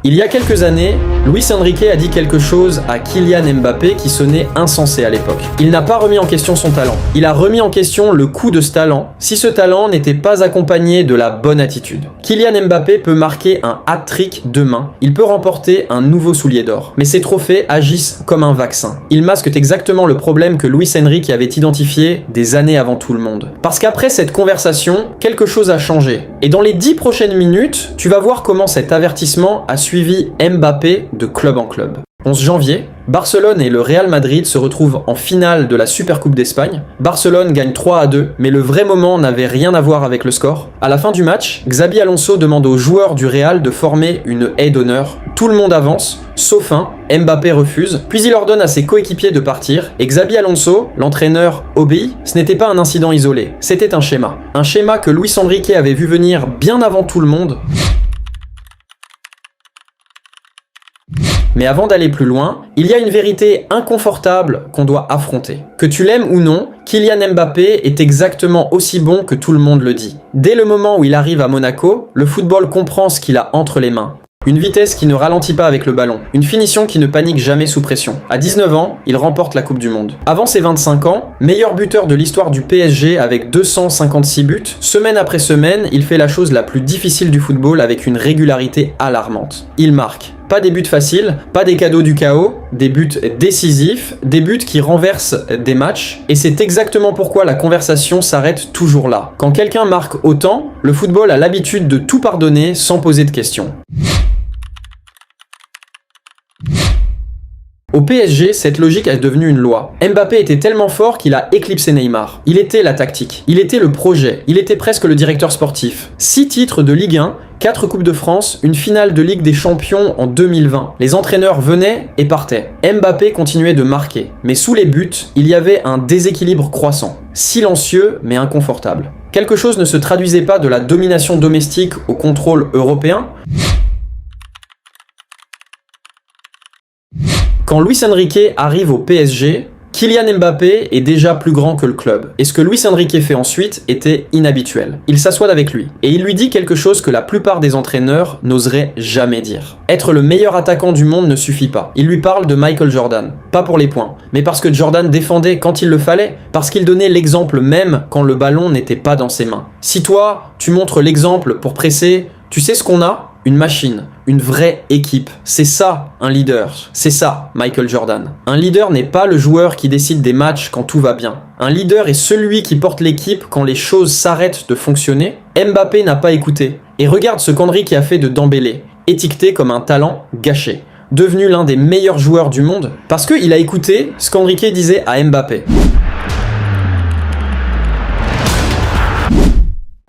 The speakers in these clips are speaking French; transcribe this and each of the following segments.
Il y a quelques années, Luis Enrique a dit quelque chose à Kylian Mbappé qui sonnait insensé à l'époque. Il n'a pas remis en question son talent. Il a remis en question le coût de ce talent, si ce talent n'était pas accompagné de la bonne attitude. Kylian Mbappé peut marquer un hat-trick demain. Il peut remporter un nouveau soulier d'or. Mais ces trophées agissent comme un vaccin. Ils masquent exactement le problème que Luis Enrique avait identifié des années avant tout le monde. Parce qu'après cette conversation, quelque chose a changé. Et dans les 10 prochaines minutes, tu vas voir comment cet avertissement a suivi Mbappé de club en club. 11 janvier, Barcelone et le Real Madrid se retrouvent en finale de la Supercoupe d'Espagne. Barcelone gagne 3-2, mais le vrai moment n'avait rien à voir avec le score. À la fin du match, Xabi Alonso demande aux joueurs du Real de former une haie d'honneur. Tout le monde avance, sauf un, Mbappé refuse, puis il ordonne à ses coéquipiers de partir, et Xabi Alonso, l'entraîneur, obéit. Ce n'était pas un incident isolé, c'était un schéma. Un schéma que Luis Enrique avait vu venir bien avant tout le monde. Mais avant d'aller plus loin, il y a une vérité inconfortable qu'on doit affronter. Que tu l'aimes ou non, Kylian Mbappé est exactement aussi bon que tout le monde le dit. Dès le moment où il arrive à Monaco, le football comprend ce qu'il a entre les mains. Une vitesse qui ne ralentit pas avec le ballon, une finition qui ne panique jamais sous pression. À 19 ans, il remporte la Coupe du Monde. Avant ses 25 ans, meilleur buteur de l'histoire du PSG avec 256 buts, semaine après semaine, il fait la chose la plus difficile du football avec une régularité alarmante. Il marque. Pas des buts faciles, pas des cadeaux du chaos, des buts décisifs, des buts qui renversent des matchs, et c'est exactement pourquoi la conversation s'arrête toujours là. Quand quelqu'un marque autant, le football a l'habitude de tout pardonner sans poser de questions. Au PSG, cette logique est devenue une loi. Mbappé était tellement fort qu'il a éclipsé Neymar. Il était la tactique, il était le projet, il était presque le directeur sportif. 6 titres de Ligue 1, 4 Coupes de France, une finale de Ligue des Champions en 2020. Les entraîneurs venaient et partaient. Mbappé continuait de marquer. Mais sous les buts, il y avait un déséquilibre croissant. Silencieux mais inconfortable. Quelque chose ne se traduisait pas de la domination domestique au contrôle européen. Quand Luis Enrique arrive au PSG, Kylian Mbappé est déjà plus grand que le club. Et ce que Luis Enrique fait ensuite était inhabituel. Il s'assoit avec lui et il lui dit quelque chose que la plupart des entraîneurs n'oseraient jamais dire. Être le meilleur attaquant du monde ne suffit pas. Il lui parle de Michael Jordan. Pas pour les points, mais parce que Jordan défendait quand il le fallait, parce qu'il donnait l'exemple même quand le ballon n'était pas dans ses mains. Si toi, tu montres l'exemple pour presser, tu sais ce qu'on a ? Une machine, une vraie équipe. C'est ça, un leader. C'est ça, Michael Jordan. Un leader n'est pas le joueur qui décide des matchs quand tout va bien. Un leader est celui qui porte l'équipe quand les choses s'arrêtent de fonctionner. Mbappé n'a pas écouté. Et regarde ce qu'Henrique a fait de Dembélé, étiqueté comme un talent gâché. Devenu l'un des meilleurs joueurs du monde, parce qu'il a écouté ce qu'Henrique disait à Mbappé.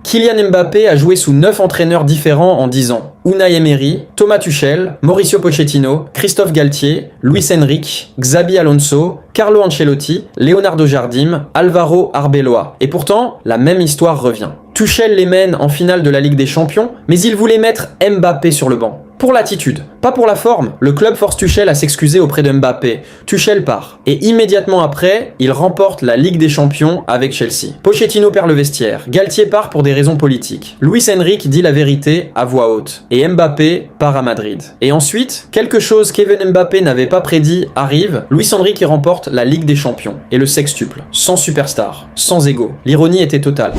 Kylian Mbappé a joué sous 9 entraîneurs différents en 10 ans. Unai Emery, Thomas Tuchel, Mauricio Pochettino, Christophe Galtier, Luis Enrique, Xabi Alonso, Carlo Ancelotti, Leonardo Jardim, Alvaro Arbeloa. Et pourtant, la même histoire revient. Tuchel les mène en finale de la Ligue des Champions, mais il voulait mettre Mbappé sur le banc. Pour l'attitude, pas pour la forme. Le club force Tuchel à s'excuser auprès de Mbappé. Tuchel part. Et immédiatement après, il remporte la Ligue des Champions avec Chelsea. Pochettino perd le vestiaire. Galtier part pour des raisons politiques. Luis Enrique dit la vérité à voix haute. Et Mbappé part à Madrid. Et ensuite, quelque chose qu'Evan Mbappé n'avait pas prédit arrive. Luis Enrique remporte la Ligue des Champions. Et le sextuple. Sans superstar. Sans ego. L'ironie était totale.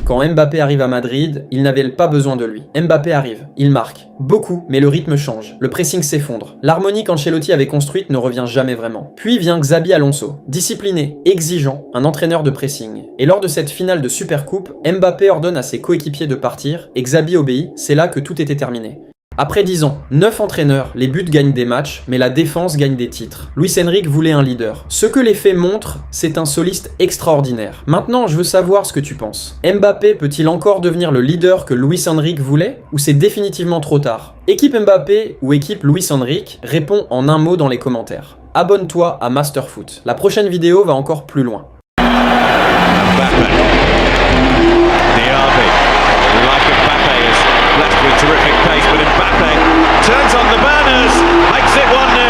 Quand Mbappé arrive à Madrid, ils n'avaient pas besoin de lui. Mbappé arrive, il marque. Beaucoup, mais le rythme change. Le pressing s'effondre. L'harmonie qu'Ancelotti avait construite ne revient jamais vraiment. Puis vient Xabi Alonso. Discipliné, exigeant, un entraîneur de pressing. Et lors de cette finale de Supercoupe, Mbappé ordonne à ses coéquipiers de partir, et Xabi obéit, c'est là que tout était terminé. Après 10 ans, 9 entraîneurs, les buts gagnent des matchs, mais la défense gagne des titres. Luis Enrique voulait un leader. Ce que les faits montrent, c'est un soliste extraordinaire. Maintenant, je veux savoir ce que tu penses. Mbappé peut-il encore devenir le leader que Luis Enrique voulait, ou c'est définitivement trop tard? Équipe Mbappé ou équipe Luis Enrique, réponds en un mot dans les commentaires. Abonne-toi à Masterfoot. La prochaine vidéo va encore plus loin. Left with terrific pace, but Mbappe turns on the burners, makes it 1-0.